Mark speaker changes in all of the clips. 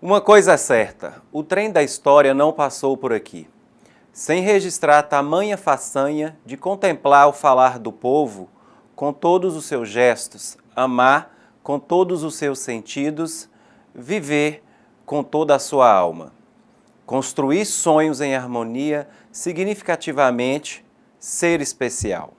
Speaker 1: Uma coisa é certa, o trem da história não passou por aqui. Sem registrar tamanha façanha de contemplar o falar do povo com todos os seus gestos, amar com todos os seus sentidos, viver com toda a sua alma. Construir sonhos em harmonia, significativamente ser especial.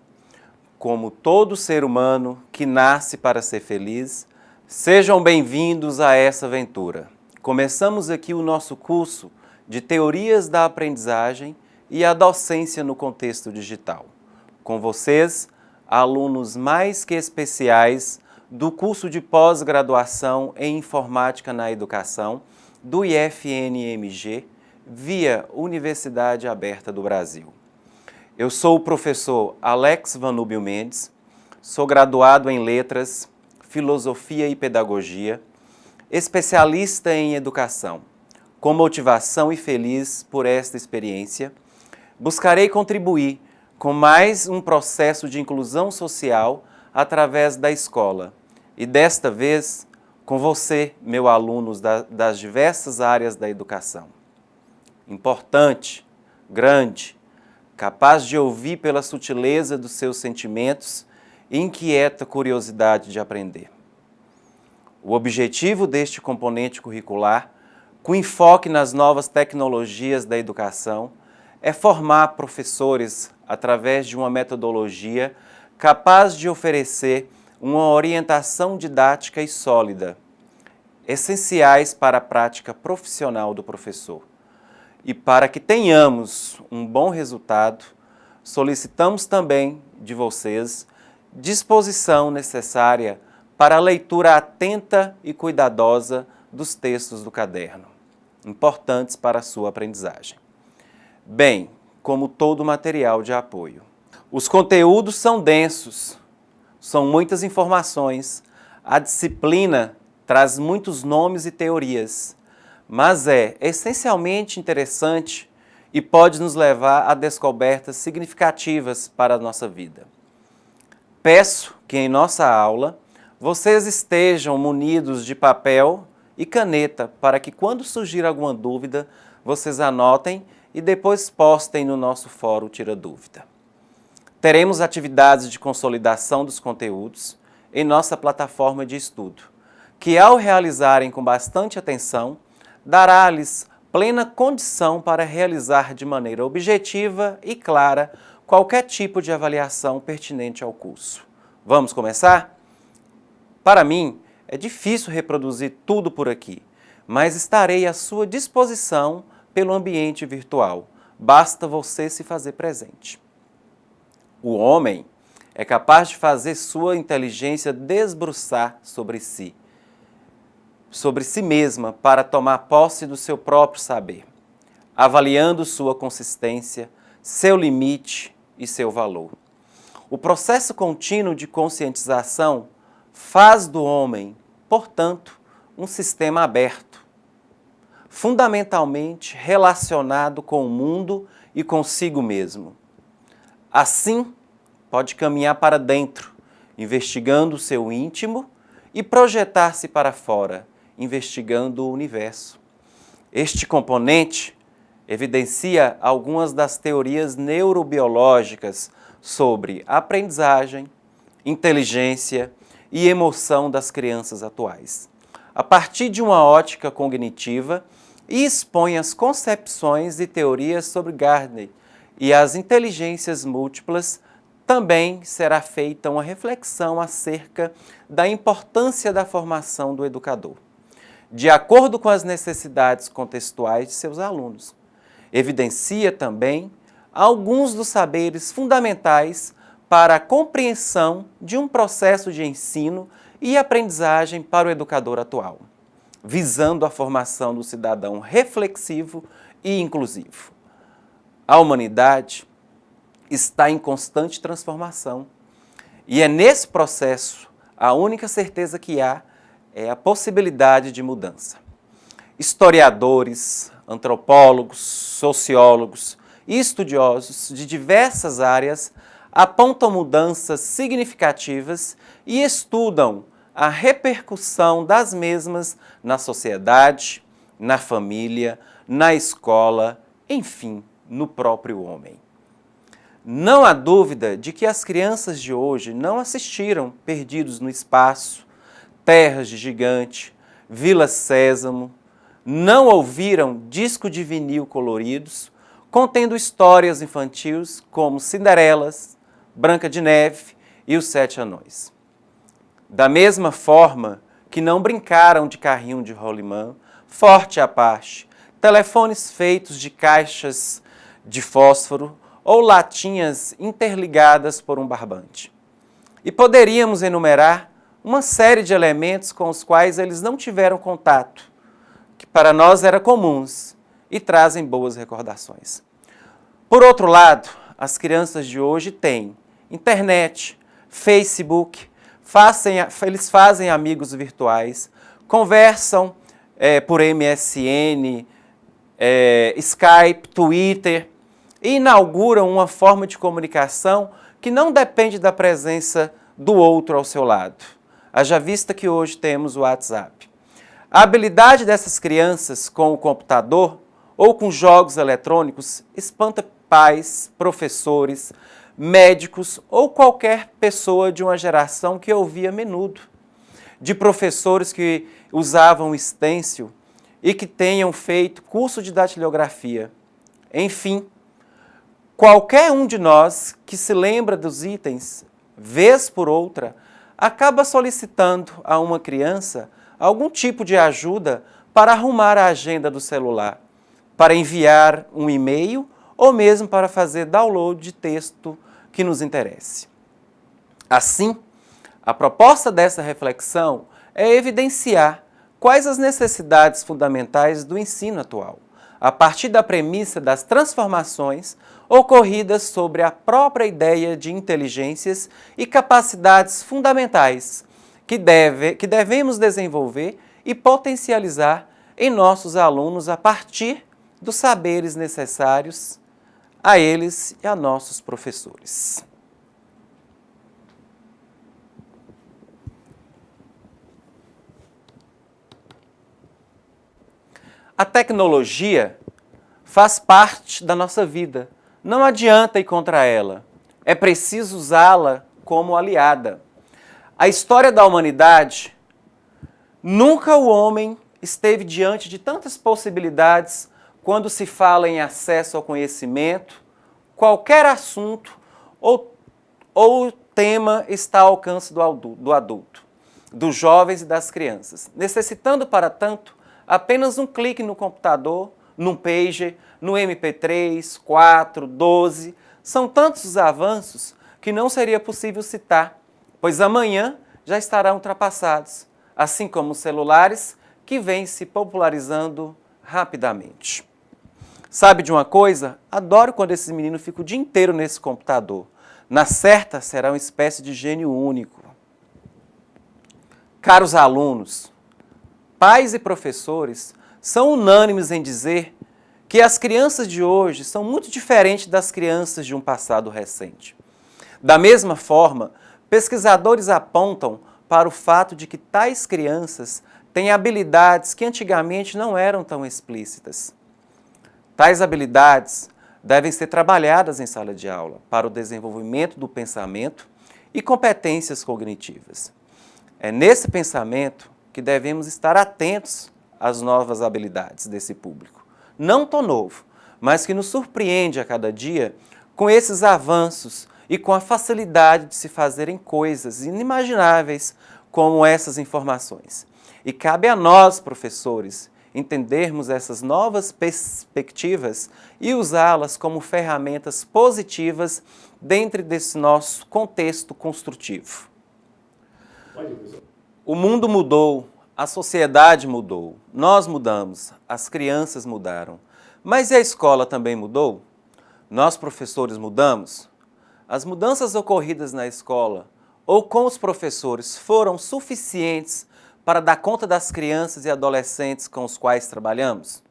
Speaker 1: Como todo ser humano que nasce para ser feliz, sejam bem-vindos a essa aventura. Começamos aqui o nosso curso de Teorias da Aprendizagem e a Docência no Contexto Digital. Com vocês, alunos mais que especiais do curso de pós-graduação em Informática na Educação do IFNMG, via Universidade Aberta do Brasil. Eu sou o professor Alex Vanúbio Mendes, sou graduado em Letras, Filosofia e Pedagogia, especialista em educação. Com motivação e feliz por esta experiência, buscarei contribuir com mais um processo de inclusão social através da escola. E desta vez, com você, meu alunos das diversas áreas da educação. Importante, grande, capaz de ouvir pela sutileza dos seus sentimentos e inquieta curiosidade de aprender. O objetivo deste componente curricular, com enfoque nas novas tecnologias da educação, é formar professores através de uma metodologia capaz de oferecer uma orientação didática e sólida, essenciais para a prática profissional do professor. E para que tenhamos um bom resultado, solicitamos também de vocês disposição necessária para a leitura atenta e cuidadosa dos textos do caderno, importantes para a sua aprendizagem. Bem, como todo material de apoio. Os conteúdos são densos, são muitas informações, a disciplina traz muitos nomes e teorias, mas é essencialmente interessante e pode nos levar a descobertas significativas para a nossa vida. Peço que em nossa aula vocês estejam munidos de papel e caneta para que quando surgir alguma dúvida, vocês anotem e depois postem no nosso fórum Tira Dúvida. Teremos atividades de consolidação dos conteúdos em nossa plataforma de estudo, que ao realizarem com bastante atenção, dará-lhes plena condição para realizar de maneira objetiva e clara qualquer tipo de avaliação pertinente ao curso. Vamos começar? Para mim, é difícil reproduzir tudo por aqui, mas estarei à sua disposição pelo ambiente virtual. Basta você se fazer presente. O homem é capaz de fazer sua inteligência desbruçar sobre si mesma para tomar posse do seu próprio saber, avaliando sua consistência, seu limite e seu valor. O processo contínuo de conscientização faz do homem, portanto, um sistema aberto, fundamentalmente relacionado com o mundo e consigo mesmo. Assim, pode caminhar para dentro, investigando o seu íntimo e projetar-se para fora, investigando o universo. Este componente evidencia algumas das teorias neurobiológicas sobre aprendizagem, inteligência e emoção das crianças atuais, a partir de uma ótica cognitiva, e expõe as concepções e teorias sobre Gardner e as inteligências múltiplas. Também será feita uma reflexão acerca da importância da formação do educador, de acordo com as necessidades contextuais de seus alunos. Evidencia também alguns dos saberes fundamentais para a compreensão de um processo de ensino e aprendizagem para o educador atual, visando a formação do cidadão reflexivo e inclusivo. A humanidade está em constante transformação e é nesse processo a única certeza que há é a possibilidade de mudança. Historiadores, antropólogos, sociólogos e estudiosos de diversas áreas apontam mudanças significativas e estudam a repercussão das mesmas na sociedade, na família, na escola, enfim, no próprio homem. Não há dúvida de que as crianças de hoje não assistiram Perdidos no Espaço, Terras de Gigante, Vila Sésamo, não ouviram disco de vinil coloridos, contendo histórias infantis como Cinderelas, Branca de Neve e Os Sete Anões. Da mesma forma que não brincaram de carrinho de rolimã, Forte Apache, telefones feitos de caixas de fósforo ou latinhas interligadas por um barbante. E poderíamos enumerar uma série de elementos com os quais eles não tiveram contato, que para nós eram comuns e trazem boas recordações. Por outro lado, as crianças de hoje têm internet, Facebook, eles fazem amigos virtuais, conversam por MSN, Skype, Twitter, e inauguram uma forma de comunicação que não depende da presença do outro ao seu lado. Haja vista que hoje temos o WhatsApp. A habilidade dessas crianças com o computador ou com jogos eletrônicos espanta pais, professores, médicos ou qualquer pessoa de uma geração que ouvia menudo, de professores que usavam stencil e que tenham feito curso de datilografia. Enfim, qualquer um de nós que se lembra dos itens, vez por outra, acaba solicitando a uma criança algum tipo de ajuda para arrumar a agenda do celular, para enviar um e-mail ou mesmo para fazer download de texto que nos interesse. Assim, a proposta dessa reflexão é evidenciar quais as necessidades fundamentais do ensino atual, a partir da premissa das transformações ocorridas sobre a própria ideia de inteligências e capacidades fundamentais que devemos desenvolver e potencializar em nossos alunos a partir dos saberes necessários a eles e a nossos professores. A tecnologia faz parte da nossa vida. Não adianta ir contra ela. É preciso usá-la como aliada. A história da humanidade, nunca o homem esteve diante de tantas possibilidades quando se fala em acesso ao conhecimento, qualquer assunto ou tema está ao alcance do adulto, dos jovens e das crianças, necessitando, para tanto, apenas um clique no computador, num pager, no MP3, 4, 12. São tantos os avanços que não seria possível citar, pois amanhã já estarão ultrapassados, assim como os celulares que vêm se popularizando rapidamente. Sabe de uma coisa? Adoro quando esses meninos ficam o dia inteiro nesse computador. Na certa, será uma espécie de gênio único. Caros alunos, pais e professores são unânimes em dizer que as crianças de hoje são muito diferentes das crianças de um passado recente. Da mesma forma, pesquisadores apontam para o fato de que tais crianças têm habilidades que antigamente não eram tão explícitas. Tais habilidades devem ser trabalhadas em sala de aula para o desenvolvimento do pensamento e competências cognitivas. É nesse pensamento que devemos estar atentos às novas habilidades desse público. Não tão novo, mas que nos surpreende a cada dia com esses avanços e com a facilidade de se fazerem coisas inimagináveis como essas informações. E cabe a nós, professores, entendermos essas novas perspectivas e usá-las como ferramentas positivas dentro desse nosso contexto construtivo. O mundo mudou, a sociedade mudou, nós mudamos, as crianças mudaram. Mas e a escola também mudou? Nós, professores, mudamos? As mudanças ocorridas na escola ou com os professores foram suficientes para dar conta das crianças e adolescentes com os quais trabalhamos?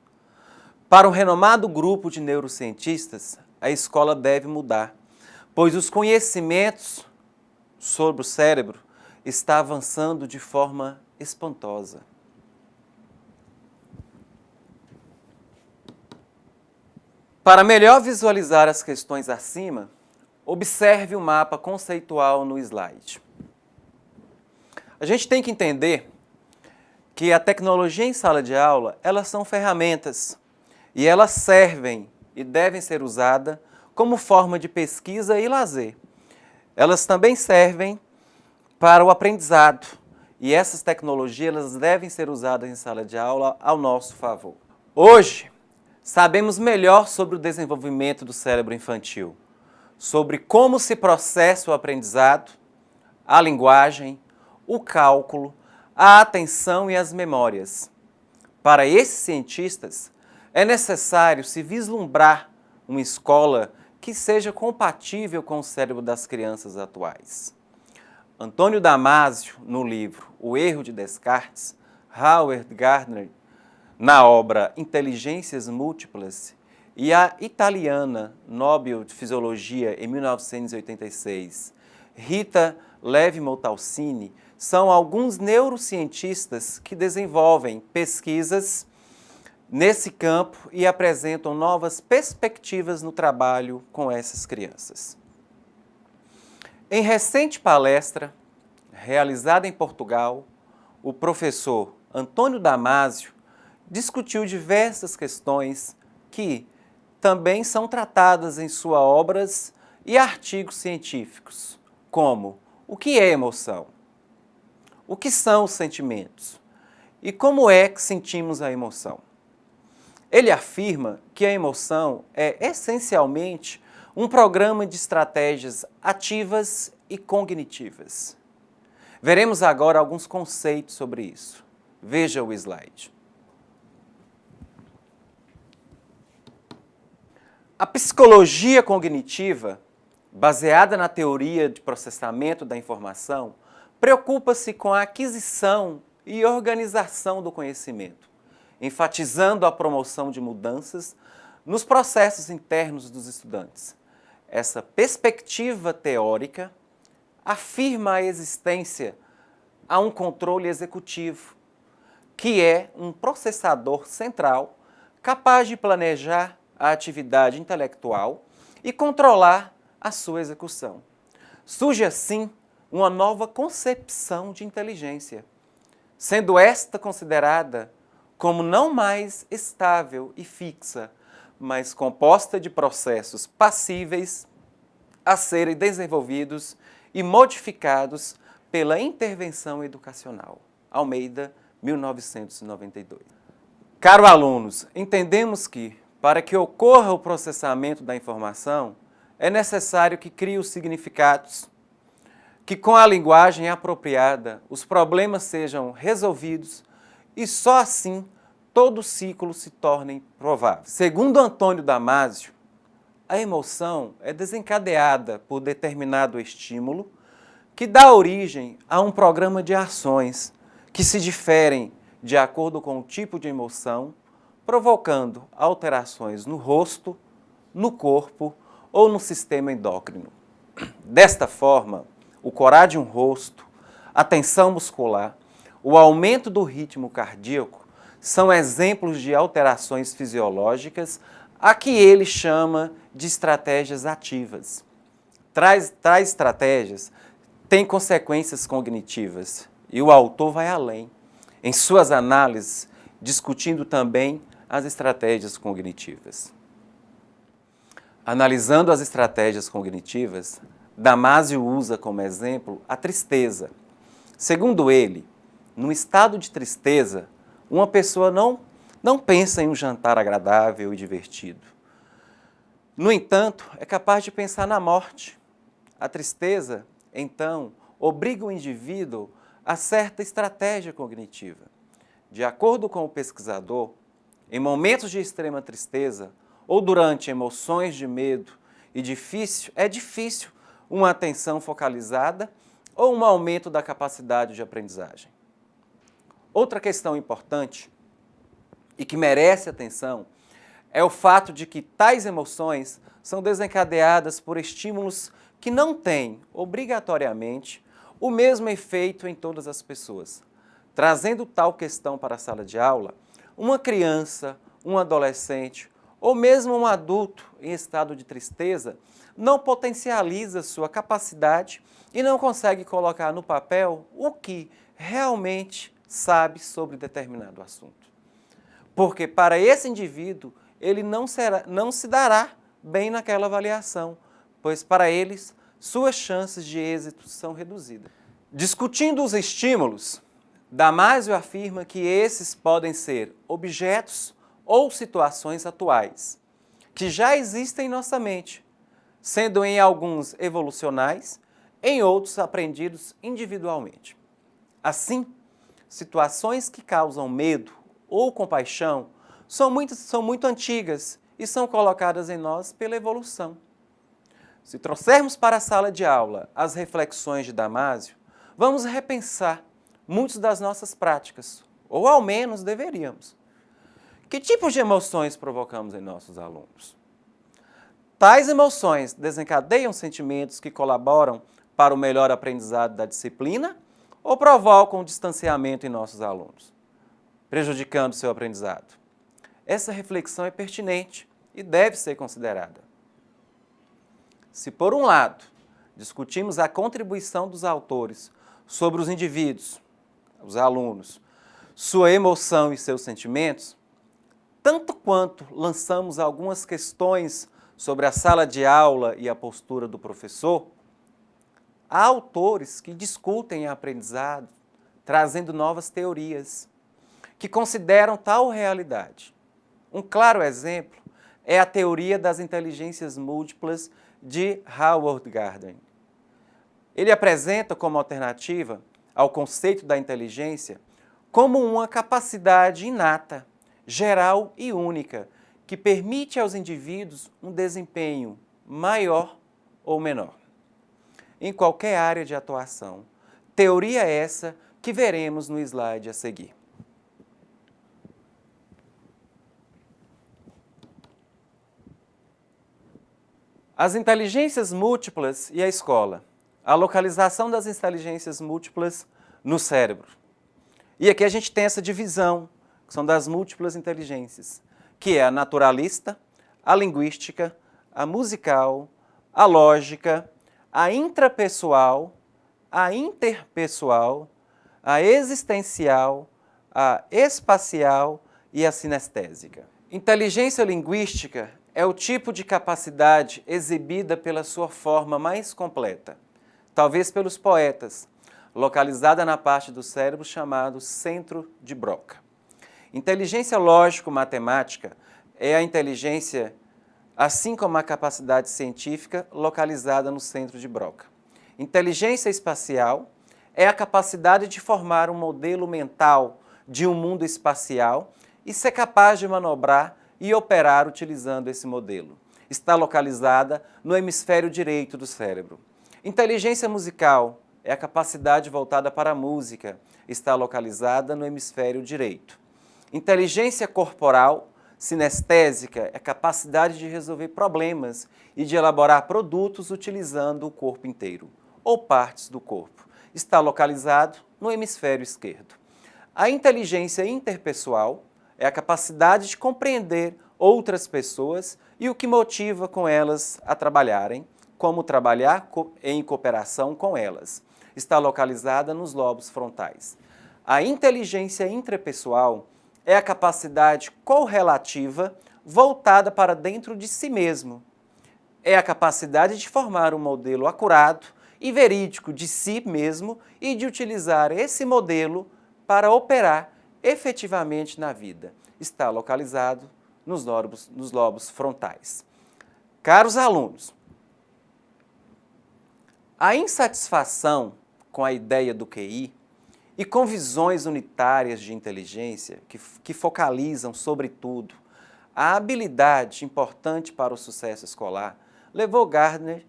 Speaker 1: Para um renomado grupo de neurocientistas, a escola deve mudar, pois os conhecimentos sobre o cérebro estão avançando de forma espantosa. Para melhor visualizar as questões acima, observe o mapa conceitual no slide. A gente tem que entender que a tecnologia em sala de aula, elas são ferramentas e elas servem e devem ser usadas como forma de pesquisa e lazer. Elas também servem para o aprendizado e essas tecnologias elas devem ser usadas em sala de aula ao nosso favor. Hoje, sabemos melhor sobre o desenvolvimento do cérebro infantil, sobre como se processa o aprendizado, a linguagem, o cálculo, a atenção e as memórias. Para esses cientistas, é necessário se vislumbrar uma escola que seja compatível com o cérebro das crianças atuais. Antônio Damasio, no livro O Erro de Descartes, Howard Gardner, na obra Inteligências Múltiplas, e a italiana Nobel de Fisiologia, em 1986, Rita Levi-Montalcini, são alguns neurocientistas que desenvolvem pesquisas nesse campo e apresentam novas perspectivas no trabalho com essas crianças. Em recente palestra, realizada em Portugal, o professor Antônio Damasio discutiu diversas questões que também são tratadas em suas obras e artigos científicos, como o que é emoção, o que são os sentimentos e como é que sentimos a emoção. Ele afirma que a emoção é essencialmente um programa de estratégias ativas e cognitivas. Veremos agora alguns conceitos sobre isso. Veja o slide. A psicologia cognitiva, baseada na teoria de processamento da informação, preocupa-se com a aquisição e organização do conhecimento, enfatizando a promoção de mudanças nos processos internos dos estudantes. Essa perspectiva teórica afirma a existência a um controle executivo, que é um processador central capaz de planejar a atividade intelectual e controlar a sua execução. Surge assim uma nova concepção de inteligência, sendo esta considerada como não mais estável e fixa, mas composta de processos passíveis a serem desenvolvidos e modificados pela intervenção educacional. Almeida, 1992. Caros alunos, entendemos que, para que ocorra o processamento da informação, é necessário que crie os significados, que com a linguagem apropriada os problemas sejam resolvidos e só assim todo o ciclo se torne provável. Segundo Antônio Damasio, a emoção é desencadeada por determinado estímulo que dá origem a um programa de ações que se diferem de acordo com o tipo de emoção, provocando alterações no rosto, no corpo ou no sistema endócrino. Desta forma, o corar de um rosto, a tensão muscular, o aumento do ritmo cardíaco são exemplos de alterações fisiológicas a que ele chama de estratégias ativas. Tais estratégias têm consequências cognitivas e o autor vai além, em suas análises, discutindo também as estratégias cognitivas. Analisando as estratégias cognitivas, Damasio usa como exemplo a tristeza. Segundo ele, no estado de tristeza, uma pessoa não pensa em um jantar agradável e divertido. No entanto, é capaz de pensar na morte. A tristeza, então, obriga o indivíduo a certa estratégia cognitiva. De acordo com o pesquisador, em momentos de extrema tristeza ou durante emoções de medo é difícil uma atenção focalizada ou um aumento da capacidade de aprendizagem. Outra questão importante e que merece atenção é o fato de que tais emoções são desencadeadas por estímulos que não têm, obrigatoriamente, o mesmo efeito em todas as pessoas. Trazendo tal questão para a sala de aula, uma criança, um adolescente ou mesmo um adulto em estado de tristeza, não potencializa sua capacidade e não consegue colocar no papel o que realmente sabe sobre determinado assunto. Porque para esse indivíduo, ele não se dará bem naquela avaliação, pois para eles, suas chances de êxito são reduzidas. Discutindo os estímulos, Damásio afirma que esses podem ser objetos ou situações atuais, que já existem em nossa mente, sendo em alguns evolucionais, em outros aprendidos individualmente. Assim, situações que causam medo ou compaixão são muito antigas e são colocadas em nós pela evolução. Se trouxermos para a sala de aula as reflexões de Damásio, vamos repensar muitas das nossas práticas, ou ao menos deveríamos. Que tipos de emoções provocamos em nossos alunos? Tais emoções desencadeiam sentimentos que colaboram para o melhor aprendizado da disciplina ou provocam distanciamento em nossos alunos, prejudicando seu aprendizado? Essa reflexão é pertinente e deve ser considerada. Se, por um lado, discutimos a contribuição dos autores sobre os indivíduos, os alunos, sua emoção e seus sentimentos, tanto quanto lançamos algumas questões sobre a sala de aula e a postura do professor, há autores que discutem a aprendizado, trazendo novas teorias, que consideram tal realidade. Um claro exemplo é a teoria das inteligências múltiplas de Howard Gardner. Ele apresenta como alternativa ao conceito da inteligência como uma capacidade inata, geral e única, que permite aos indivíduos um desempenho maior ou menor, em qualquer área de atuação. Teoria essa que veremos no slide a seguir. As inteligências múltiplas e a escola. A localização das inteligências múltiplas no cérebro. E aqui a gente tem essa divisão, que são das múltiplas inteligências, que é a naturalista, a linguística, a musical, a lógica, a intrapessoal, a interpessoal, a existencial, a espacial e a sinestésica. Inteligência linguística é o tipo de capacidade exibida pela sua forma mais completa, talvez pelos poetas, localizada na parte do cérebro chamado centro de Broca. Inteligência lógico-matemática é a inteligência, assim como a capacidade científica, localizada no centro de Broca. Inteligência espacial é a capacidade de formar um modelo mental de um mundo espacial e ser capaz de manobrar e operar utilizando esse modelo. Está localizada no hemisfério direito do cérebro. Inteligência musical é a capacidade voltada para a música, está localizada no hemisfério direito. Inteligência corporal, sinestésica, é a capacidade de resolver problemas e de elaborar produtos utilizando o corpo inteiro, ou partes do corpo. Está localizado no hemisfério esquerdo. A inteligência interpessoal é a capacidade de compreender outras pessoas e o que motiva com elas a trabalharem, como trabalhar em cooperação com elas. Está localizada nos lobos frontais. A inteligência intrapessoal é a capacidade correlativa voltada para dentro de si mesmo. É a capacidade de formar um modelo acurado e verídico de si mesmo e de utilizar esse modelo para operar efetivamente na vida. Está localizado nos lobos frontais. Caros alunos, a insatisfação com a ideia do QI e com visões unitárias de inteligência que focalizam, sobretudo, a habilidade importante para o sucesso escolar, levou Gardner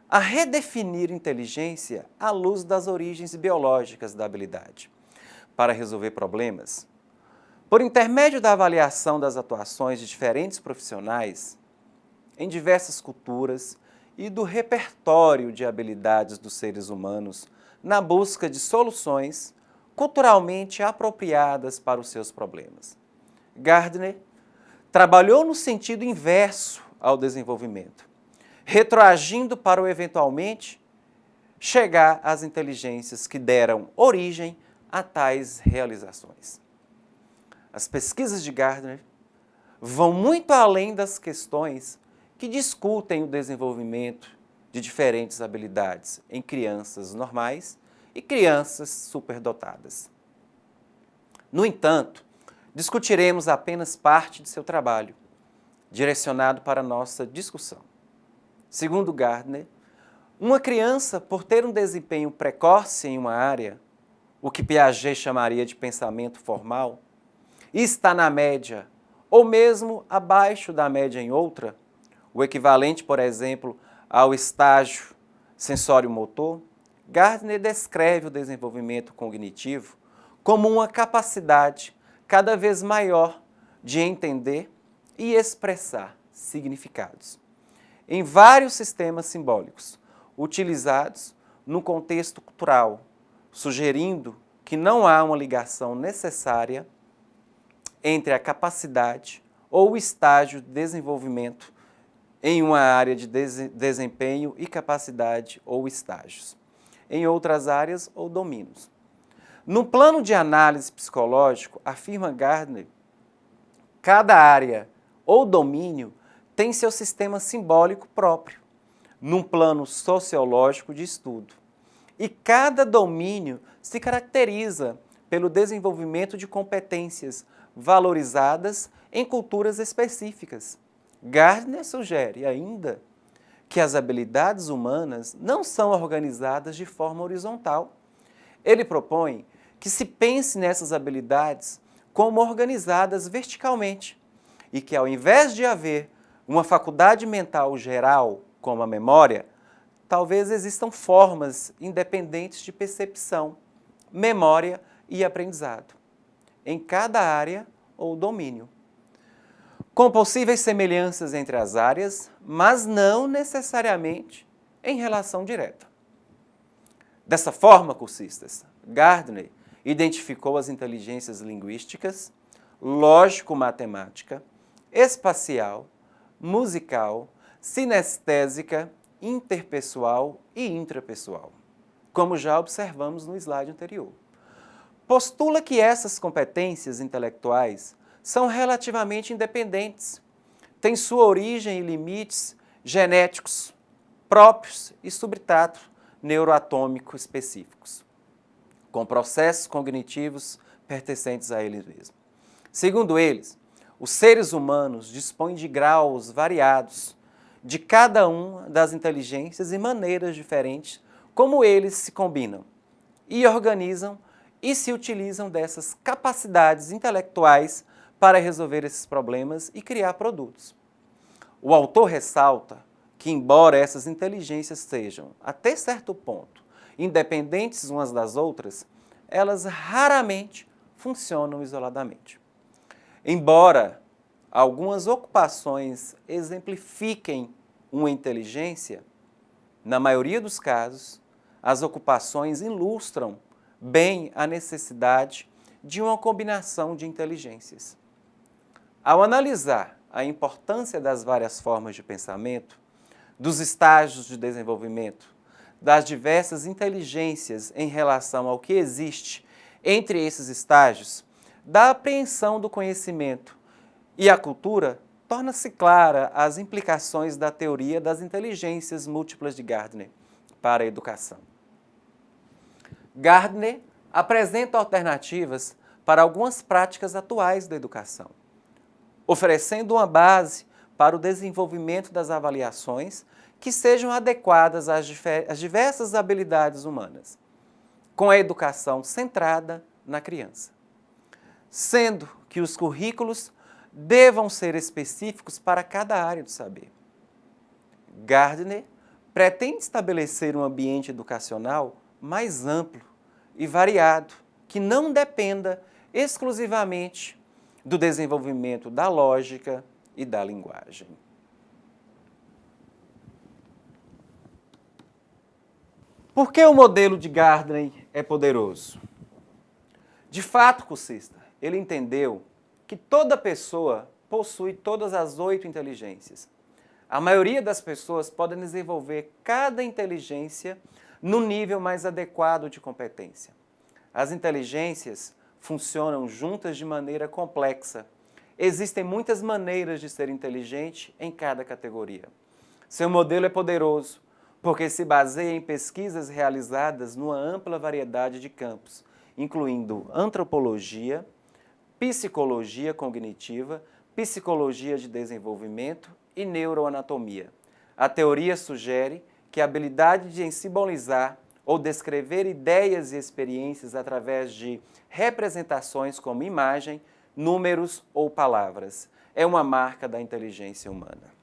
Speaker 1: a redefinir inteligência à luz das origens biológicas da habilidade. Para resolver problemas, por intermédio da avaliação das atuações de diferentes profissionais em diversas culturas e do repertório de habilidades dos seres humanos na busca de soluções culturalmente apropriadas para os seus problemas. Gardner trabalhou no sentido inverso ao desenvolvimento, retroagindo para o eventualmente chegar às inteligências que deram origem a tais realizações. As pesquisas de Gardner vão muito além das questões que discutem o desenvolvimento de diferentes habilidades em crianças normais e crianças superdotadas. No entanto, discutiremos apenas parte de seu trabalho, direcionado para nossa discussão. Segundo Gardner, uma criança, por ter um desempenho precoce em uma área, o que Piaget chamaria de pensamento formal, e está na média ou mesmo abaixo da média em outra, o equivalente, por exemplo, ao estágio sensório-motor, Gardner descreve o desenvolvimento cognitivo como uma capacidade cada vez maior de entender e expressar significados em vários sistemas simbólicos, utilizados no contexto cultural, sugerindo que não há uma ligação necessária entre a capacidade ou o estágio de desenvolvimento em uma área de desempenho e capacidade ou estágios, em outras áreas ou domínios. No plano de análise psicológico, afirma Gardner, cada área ou domínio tem seu sistema simbólico próprio, num plano sociológico de estudo. E cada domínio se caracteriza pelo desenvolvimento de competências valorizadas em culturas específicas. Gardner sugere ainda que as habilidades humanas não são organizadas de forma horizontal. Ele propõe que se pense nessas habilidades como organizadas verticalmente e que, ao invés de haver uma faculdade mental geral, como a memória, talvez existam formas independentes de percepção, memória e aprendizado, em cada área ou domínio, com possíveis semelhanças entre as áreas, mas não necessariamente em relação direta. Dessa forma, cursistas, Gardner identificou as inteligências linguísticas, lógico-matemática, espacial, musical, sinestésica, interpessoal e intrapessoal, como já observamos no slide anterior. Postula que essas competências intelectuais são relativamente independentes, têm sua origem e limites genéticos próprios e substrato neuroatômico específicos, com processos cognitivos pertencentes a eles mesmos. Segundo eles, os seres humanos dispõem de graus variados de cada uma das inteligências e maneiras diferentes como eles se combinam e organizam e se utilizam dessas capacidades intelectuais para resolver esses problemas e criar produtos. O autor ressalta que, embora essas inteligências sejam, até certo ponto, independentes umas das outras, elas raramente funcionam isoladamente. Embora algumas ocupações exemplifiquem uma inteligência, na maioria dos casos, as ocupações ilustram bem a necessidade de uma combinação de inteligências. Ao analisar a importância das várias formas de pensamento, dos estágios de desenvolvimento, das diversas inteligências em relação ao que existe entre esses estágios, da apreensão do conhecimento e a cultura, torna-se clara as implicações da teoria das inteligências múltiplas de Gardner para a educação. Gardner apresenta alternativas para algumas práticas atuais da educação, oferecendo uma base para o desenvolvimento das avaliações que sejam adequadas às diversas habilidades humanas, com a educação centrada na criança, sendo que os currículos devam ser específicos para cada área do saber. Gardner pretende estabelecer um ambiente educacional mais amplo e variado, que não dependa exclusivamente do desenvolvimento da lógica e da linguagem. Por que o modelo de Gardner é poderoso? De fato, cursista, ele entendeu que toda pessoa possui todas as 8 inteligências. A maioria das pessoas podem desenvolver cada inteligência no nível mais adequado de competência. As inteligências funcionam juntas de maneira complexa. Existem muitas maneiras de ser inteligente em cada categoria. Seu modelo é poderoso, porque se baseia em pesquisas realizadas numa ampla variedade de campos, incluindo antropologia, psicologia cognitiva, psicologia de desenvolvimento e neuroanatomia. A teoria sugere que a habilidade de simbolizar ou descrever ideias e experiências através de representações como imagem, números ou palavras é uma marca da inteligência humana.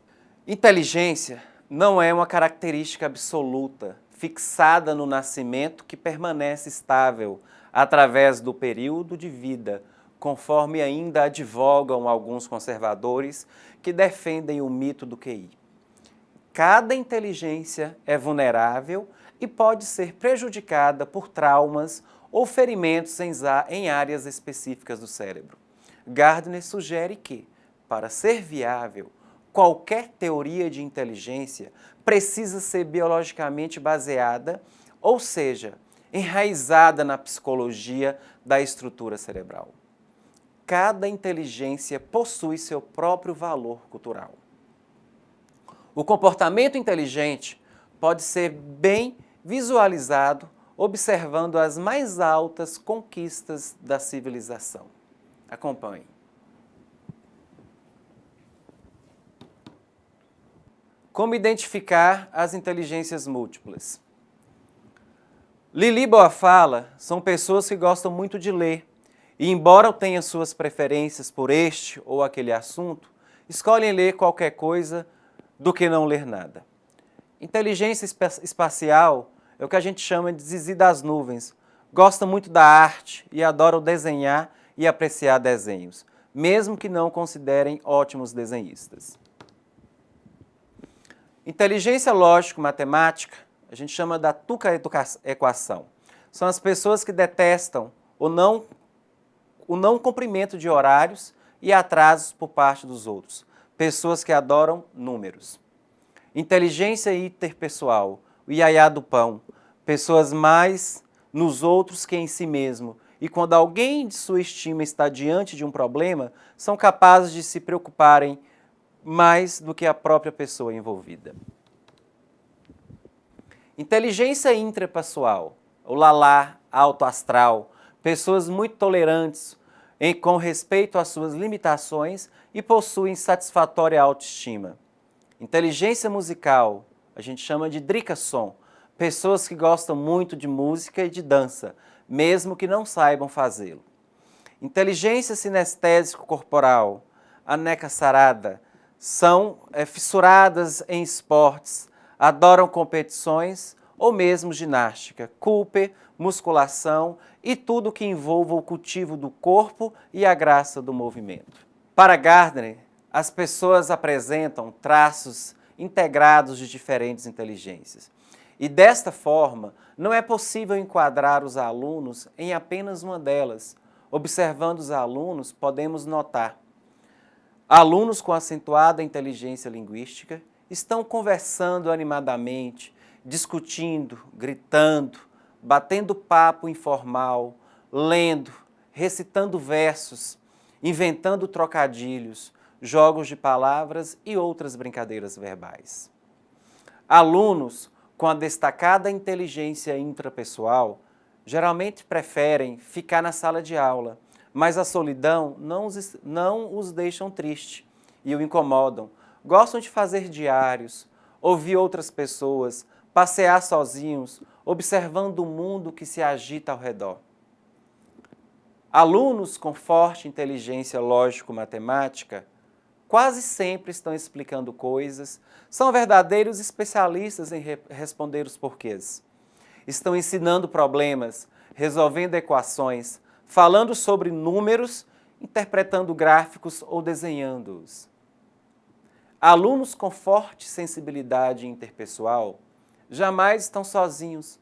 Speaker 1: Inteligência não é uma característica absoluta, fixada no nascimento que permanece estável através do período de vida, conforme ainda advogam alguns conservadores que defendem o mito do QI. Cada inteligência é vulnerável e pode ser prejudicada por traumas ou ferimentos em áreas específicas do cérebro. Gardner sugere que, para ser viável, qualquer teoria de inteligência precisa ser biologicamente baseada, ou seja, enraizada na psicologia da estrutura cerebral. Cada inteligência possui seu próprio valor cultural. O comportamento inteligente pode ser bem visualizado observando as mais altas conquistas da civilização. Acompanhe. Como identificar as inteligências múltiplas? Lili Boafala são pessoas que gostam muito de ler e, embora tenham suas preferências por este ou aquele assunto, escolhem ler qualquer coisa do que não ler nada. Inteligência espacial é o que a gente chama de Zizi das nuvens. Gosta muito da arte e adoram desenhar e apreciar desenhos, mesmo que não considerem ótimos desenhistas. Inteligência lógico-matemática, a gente chama da tuca-equação. São as pessoas que detestam o não cumprimento de horários e atrasos por parte dos outros. Pessoas que adoram números. Inteligência interpessoal, o iaiá do pão. Pessoas mais nos outros que em si mesmo. E quando alguém de sua estima está diante de um problema, são capazes de se preocuparem mais do que a própria pessoa envolvida. Inteligência intrapessoal, o lalá, alto astral, pessoas muito tolerantes com respeito às suas limitações e possuem satisfatória autoestima. Inteligência musical, a gente chama de dricasson, pessoas que gostam muito de música e de dança, mesmo que não saibam fazê-lo. Inteligência sinestésico-corporal, aneca sarada, são fissuradas em esportes, adoram competições ou mesmo ginástica, Cooper, musculação e tudo que envolva o cultivo do corpo e a graça do movimento. Para Gardner, as pessoas apresentam traços integrados de diferentes inteligências. E desta forma, não é possível enquadrar os alunos em apenas uma delas. Observando os alunos, podemos notar alunos com acentuada inteligência linguística estão conversando animadamente, discutindo, gritando, batendo papo informal, lendo, recitando versos, inventando trocadilhos, jogos de palavras e outras brincadeiras verbais. Alunos com a destacada inteligência intrapessoal geralmente preferem ficar na sala de aula, mas a solidão não os deixam tristes e o incomodam. Gostam de fazer diários, ouvir outras pessoas, passear sozinhos, observando o mundo que se agita ao redor. Alunos com forte inteligência lógico-matemática quase sempre estão explicando coisas, são verdadeiros especialistas em responder os porquês. Estão ensinando problemas, resolvendo equações, falando sobre números, interpretando gráficos ou desenhando-os. Alunos com forte sensibilidade interpessoal jamais estão sozinhos,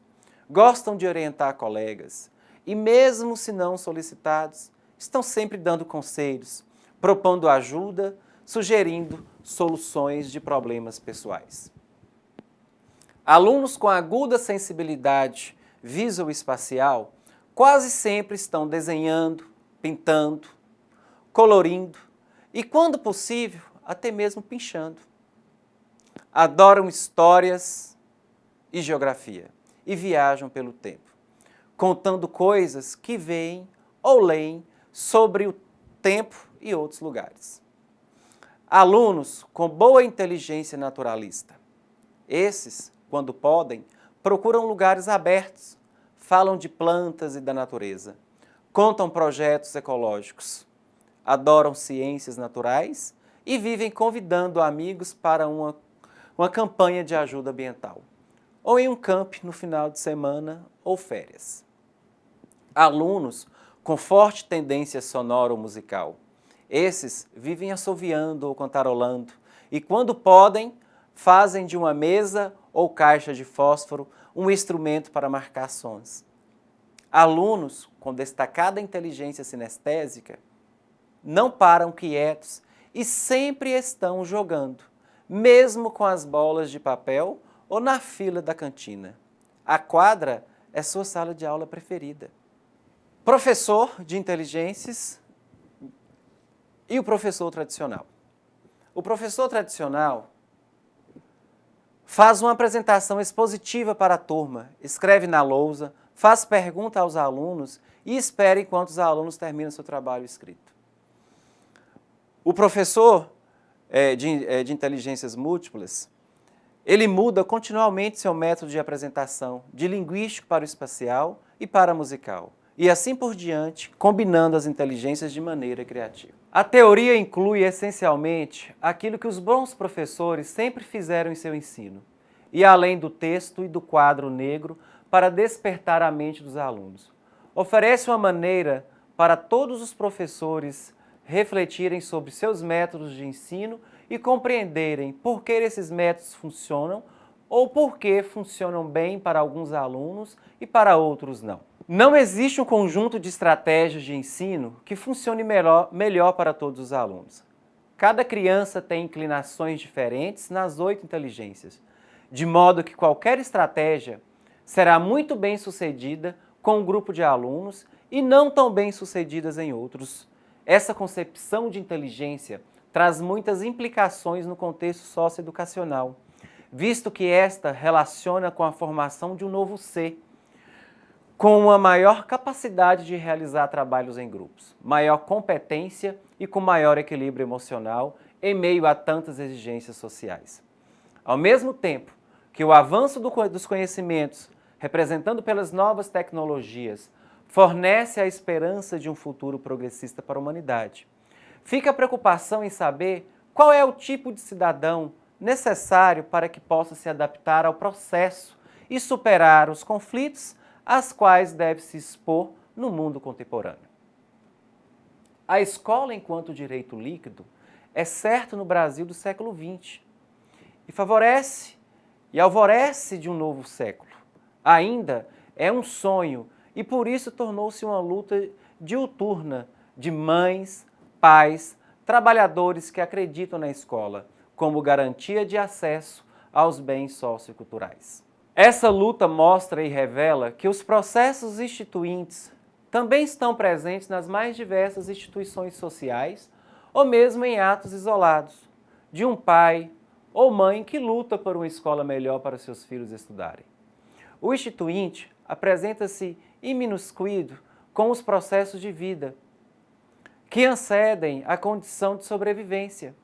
Speaker 1: gostam de orientar colegas e, mesmo se não solicitados, estão sempre dando conselhos, propondo ajuda, sugerindo soluções de problemas pessoais. Alunos com aguda sensibilidade visoespacial quase sempre estão desenhando, pintando, colorindo e, quando possível, até mesmo pinchando. Adoram histórias e geografia e viajam pelo tempo, contando coisas que veem ou leem sobre o tempo e outros lugares. Alunos com boa inteligência naturalista. Esses, quando podem, procuram lugares abertos, falam de plantas e da natureza, contam projetos ecológicos, adoram ciências naturais e vivem convidando amigos para uma campanha de ajuda ambiental, ou em um camp no final de semana ou férias. Alunos com forte tendência sonora ou musical. Esses vivem assoviando ou cantarolando e, quando podem, fazem de uma mesa ou caixa de fósforo um instrumento para marcar sons. Alunos com destacada inteligência sinestésica não param quietos e sempre estão jogando, mesmo com as bolas de papel ou na fila da cantina. A quadra é sua sala de aula preferida. Professor de inteligências e o professor tradicional. O professor tradicional faz uma apresentação expositiva para a turma, escreve na lousa, faz pergunta aos alunos e espera enquanto os alunos terminam seu trabalho escrito. O professor de inteligências múltiplas, ele muda continuamente seu método de apresentação, de linguístico para o espacial e para musical, e assim por diante, combinando as inteligências de maneira criativa. A teoria inclui essencialmente aquilo que os bons professores sempre fizeram em seu ensino, e além do texto e do quadro negro para despertar a mente dos alunos. Oferece uma maneira para todos os professores refletirem sobre seus métodos de ensino e compreenderem por que esses métodos funcionam ou por que funcionam bem para alguns alunos e para outros não. Não existe um conjunto de estratégias de ensino que funcione melhor para todos os alunos. Cada criança tem inclinações diferentes nas 8 inteligências, de modo que qualquer estratégia será muito bem sucedida com um grupo de alunos e não tão bem sucedidas em outros. Essa concepção de inteligência traz muitas implicações no contexto socioeducacional, visto que esta relaciona com a formação de um novo ser, com uma maior capacidade de realizar trabalhos em grupos, maior competência e com maior equilíbrio emocional em meio a tantas exigências sociais. Ao mesmo tempo que o avanço dos conhecimentos, representando pelas novas tecnologias, fornece a esperança de um futuro progressista para a humanidade, fica a preocupação em saber qual é o tipo de cidadão necessário para que possa se adaptar ao processo e superar os conflitos às quais deve se expor no mundo contemporâneo. A escola enquanto direito líquido é certo no Brasil do século XX e favorece e alvorece de um novo século. Ainda é um sonho e por isso tornou-se uma luta diuturna de mães, pais, trabalhadores que acreditam na escola como garantia de acesso aos bens socioculturais. Essa luta mostra e revela que os processos instituintes também estão presentes nas mais diversas instituições sociais ou mesmo em atos isolados, de um pai ou mãe que luta por uma escola melhor para seus filhos estudarem. O instituinte apresenta-se iminuscuído com os processos de vida, que antecedem a condição de sobrevivência,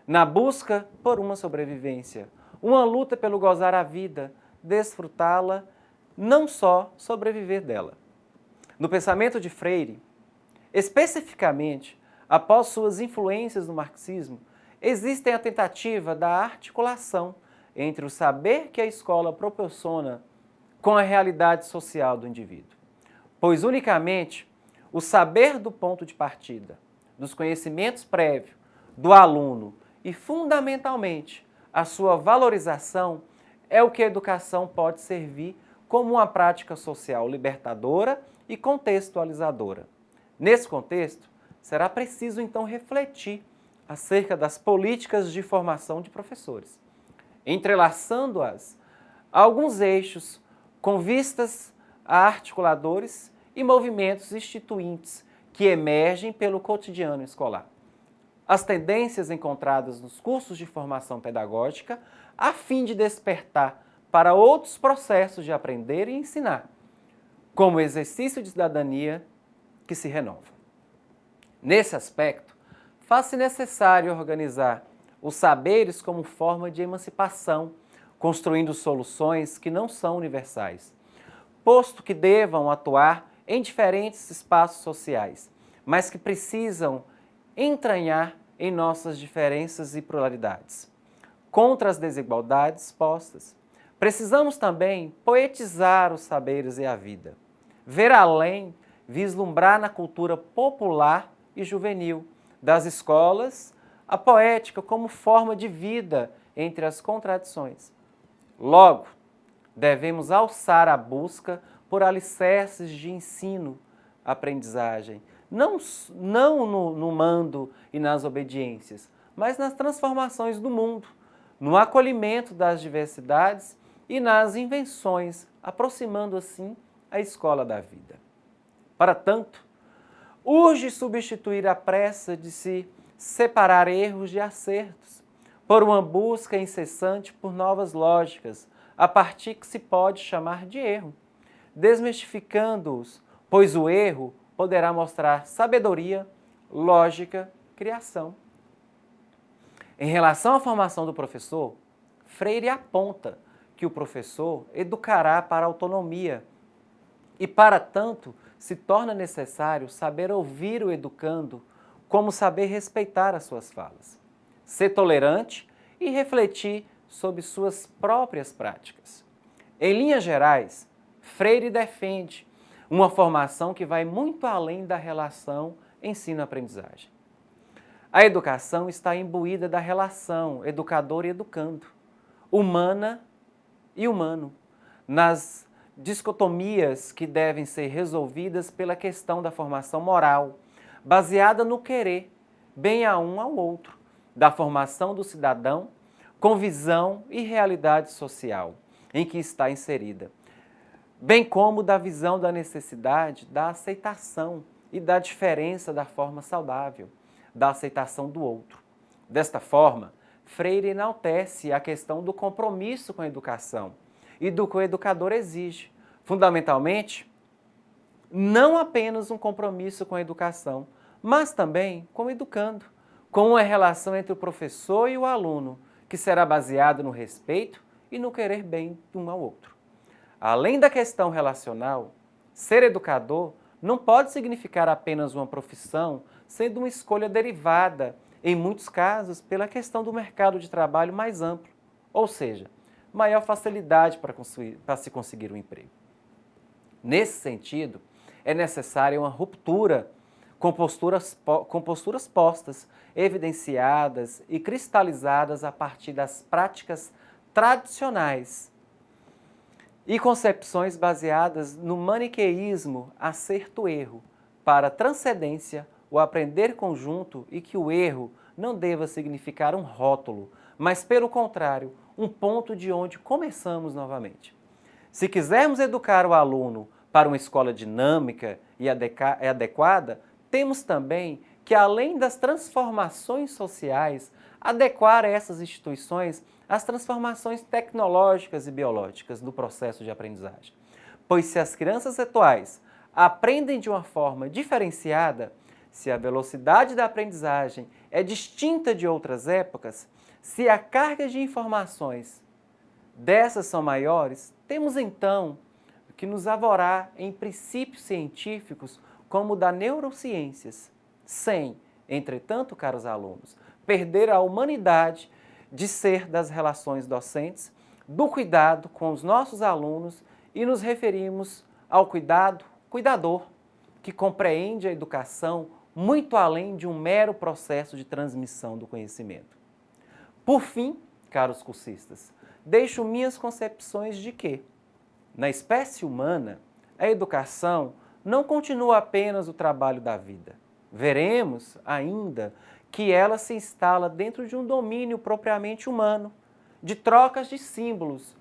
Speaker 1: na busca por uma sobrevivência, uma luta pelo gozar a vida, desfrutá-la, não só sobreviver dela. No pensamento de Freire, especificamente após suas influências no marxismo, existe a tentativa da articulação entre o saber que a escola proporciona com a realidade social do indivíduo, pois unicamente o saber do ponto de partida, dos conhecimentos prévios do aluno e, fundamentalmente, a sua valorização é o que a educação pode servir como uma prática social libertadora e contextualizadora. Nesse contexto, será preciso então refletir acerca das políticas de formação de professores, entrelaçando-as a alguns eixos com vistas a articuladores e movimentos instituintes que emergem pelo cotidiano escolar. As tendências encontradas nos cursos de formação pedagógica a fim de despertar para outros processos de aprender e ensinar, como o exercício de cidadania que se renova. Nesse aspecto, faz-se necessário organizar os saberes como forma de emancipação, construindo soluções que não são universais, posto que devam atuar em diferentes espaços sociais, mas que precisam entranhar em nossas diferenças e pluralidades. Contra as desigualdades postas, precisamos também poetizar os saberes e a vida, ver além, vislumbrar na cultura popular e juvenil das escolas a poética como forma de vida entre as contradições. Logo, devemos alçar a busca por alicerces de ensino, aprendizagem, não no mando e nas obediências, mas nas transformações do mundo, no acolhimento das diversidades e nas invenções, aproximando assim a escola da vida. Para tanto, urge substituir a pressa de se separar erros de acertos, por uma busca incessante por novas lógicas, a partir que se pode chamar de erro, desmistificando-os, pois o erro poderá mostrar sabedoria, lógica, criação. Em relação à formação do professor, Freire aponta que o professor educará para a autonomia e, para tanto, se torna necessário saber ouvir o educando, como saber respeitar as suas falas, ser tolerante e refletir sobre suas próprias práticas. Em linhas gerais, Freire defende uma formação que vai muito além da relação ensino-aprendizagem. A educação está imbuída da relação educador e educando, humana e humano, nas dicotomias que devem ser resolvidas pela questão da formação moral, baseada no querer, bem a um ao outro, da formação do cidadão com visão e realidade social em que está inserida, bem como da visão da necessidade da aceitação e da diferença da forma saudável, da aceitação do outro. Desta forma, Freire enaltece a questão do compromisso com a educação e do que o educador exige. Fundamentalmente, não apenas um compromisso com a educação, mas também com o educando, com uma relação entre o professor e o aluno, que será baseado no respeito e no querer bem de um ao outro. Além da questão relacional, ser educador não pode significar apenas uma profissão, sendo uma escolha derivada, em muitos casos, pela questão do mercado de trabalho mais amplo, ou seja, maior facilidade para se conseguir um emprego. Nesse sentido, é necessária uma ruptura com posturas postas, evidenciadas e cristalizadas a partir das práticas tradicionais e concepções baseadas no maniqueísmo acerto-erro, para transcendência, o aprender conjunto e que o erro não deva significar um rótulo, mas, pelo contrário, um ponto de onde começamos novamente. Se quisermos educar o aluno para uma escola dinâmica e adequada, temos também que, além das transformações sociais, adequar essas instituições às transformações tecnológicas e biológicas do processo de aprendizagem. Pois se as crianças atuais aprendem de uma forma diferenciada, se a velocidade da aprendizagem é distinta de outras épocas, se a carga de informações dessas são maiores, temos então que nos avorar em princípios científicos como o da neurociências, sem, entretanto, caros alunos, perder a humanidade de ser das relações docentes, do cuidado com os nossos alunos e nos referimos ao cuidador, que compreende a educação muito além de um mero processo de transmissão do conhecimento. Por fim, caros cursistas, deixo minhas concepções de que, na espécie humana, a educação não continua apenas o trabalho da vida, Veremos ainda que ela se instala dentro de um domínio propriamente humano, de trocas de símbolos,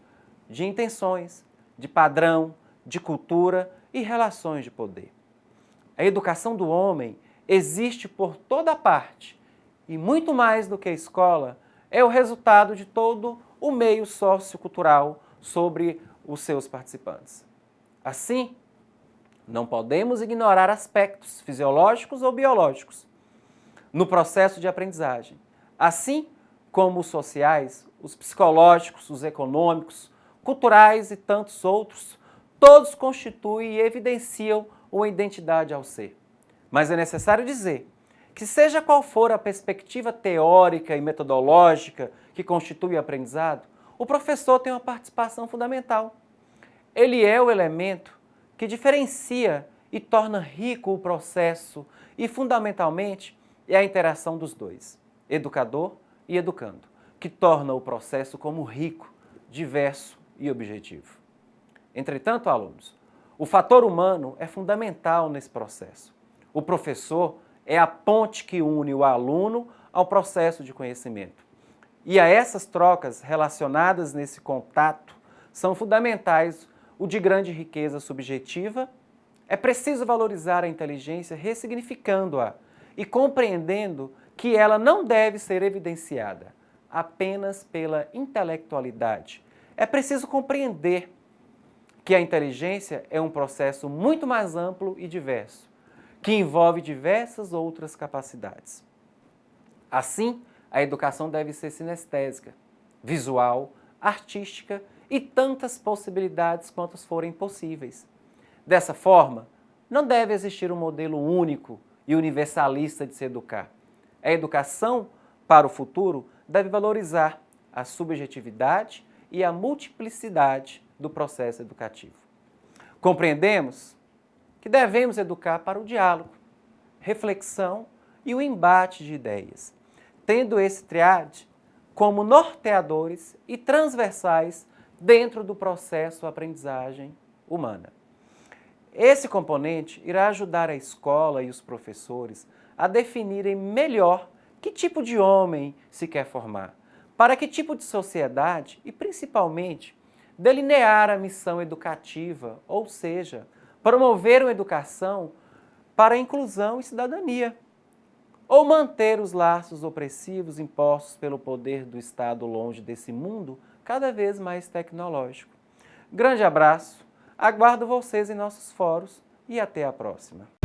Speaker 1: de intenções, de padrão, de cultura e relações de poder. A educação do homem existe por toda parte e, muito mais do que a escola, é o resultado de todo o meio sociocultural sobre os seus participantes. Assim, não podemos ignorar aspectos fisiológicos ou biológicos no processo de aprendizagem, assim como os sociais, os psicológicos, os econômicos, culturais e tantos outros, todos constituem e evidenciam uma identidade ao ser. Mas é necessário dizer que, seja qual for a perspectiva teórica e metodológica que constitui o aprendizado, o professor tem uma participação fundamental. Ele é o elemento que diferencia e torna rico o processo e, fundamentalmente, é a interação dos dois, educador e educando, que torna o processo como rico, diverso e objetivo. Entretanto, alunos, o fator humano é fundamental nesse processo. O professor é a ponte que une o aluno ao processo de conhecimento. E a essas trocas relacionadas nesse contato são fundamentais o de grande riqueza subjetiva. É preciso valorizar a inteligência ressignificando-a e compreendendo que ela não deve ser evidenciada apenas pela intelectualidade. É preciso compreender que a inteligência é um processo muito mais amplo e diverso, que envolve diversas outras capacidades. Assim, a educação deve ser sinestésica, visual, artística e tantas possibilidades quantas forem possíveis. Dessa forma, não deve existir um modelo único e universalista de se educar. A educação para o futuro deve valorizar a subjetividade e a multiplicidade do processo educativo. Compreendemos que devemos educar para o diálogo, reflexão e o embate de ideias, tendo esse triade como norteadores e transversais dentro do processo de aprendizagem humana. Esse componente irá ajudar a escola e os professores a definirem melhor que tipo de homem se quer formar, para que tipo de sociedade e, principalmente, delinear a missão educativa, ou seja, promover uma educação para a inclusão e cidadania, ou manter os laços opressivos impostos pelo poder do Estado longe desse mundo cada vez mais tecnológico. Grande abraço, aguardo vocês em nossos fóruns e até a próxima.